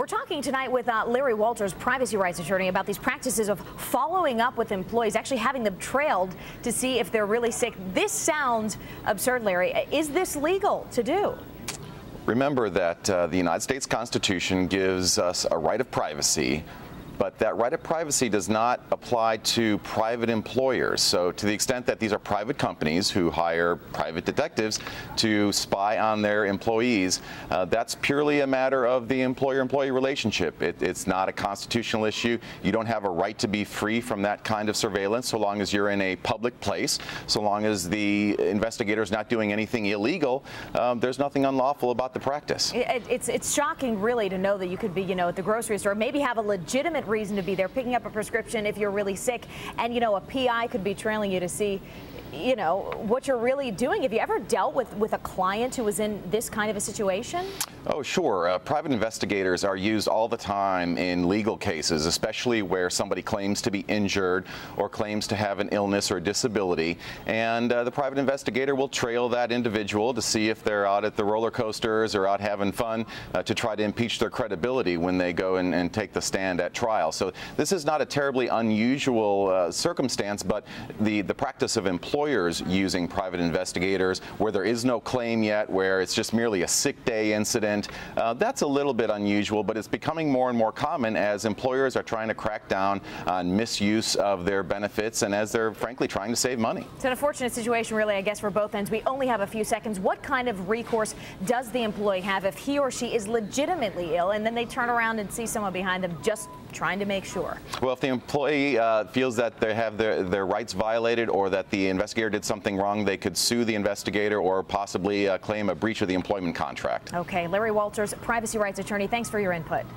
We're talking tonight with Larry Walters, privacy rights attorney, about these practices of following up with employees, actually having them trailed to see if they're really sick. This sounds absurd, Larry. Is this legal to do? Remember that the United States Constitution gives us a right of privacy, but that right of privacy does not apply to private employers. So to the extent that these are private companies who hire private detectives to spy on their employees, that's purely a matter of the employer-employee relationship. It's not a constitutional issue. You don't have a right to be free from that kind of surveillance so long as you're in a public place, so long as the investigator is not doing anything illegal. There's nothing unlawful about the practice. It's shocking, really, to know that you could be, at the grocery store, maybe have a legitimate reason to be there, picking up a prescription if you're really sick, and a PI could be trailing you to see what you're really doing. Have you ever dealt with a client who was in this kind of a situation? Oh, sure. Private investigators are used all the time in legal cases, especially where somebody claims to be injured or claims to have an illness or disability. And the private investigator will trail that individual to see if they're out at the roller coasters or out having fun, to try to impeach their credibility when they go and take the stand at trial. So this is not a terribly unusual circumstance, but the practice of employers using private investigators where there is no claim yet, where it's just merely a sick day incident, that's a little bit unusual, but it's becoming more and more common as employers are trying to crack down on misuse of their benefits and as they're frankly trying to save money. It's an unfortunate situation, really, I guess, for both ends. We only have a few seconds. What kind of recourse does the employee have if he or she is legitimately ill and then they turn around and see someone behind them just trying to make sure? Well, if the employee feels that they have their rights violated or that the investigator did something wrong, they could sue the investigator or possibly claim a breach of the employment contract. Okay, Larry Walters, privacy rights attorney, thanks for your input.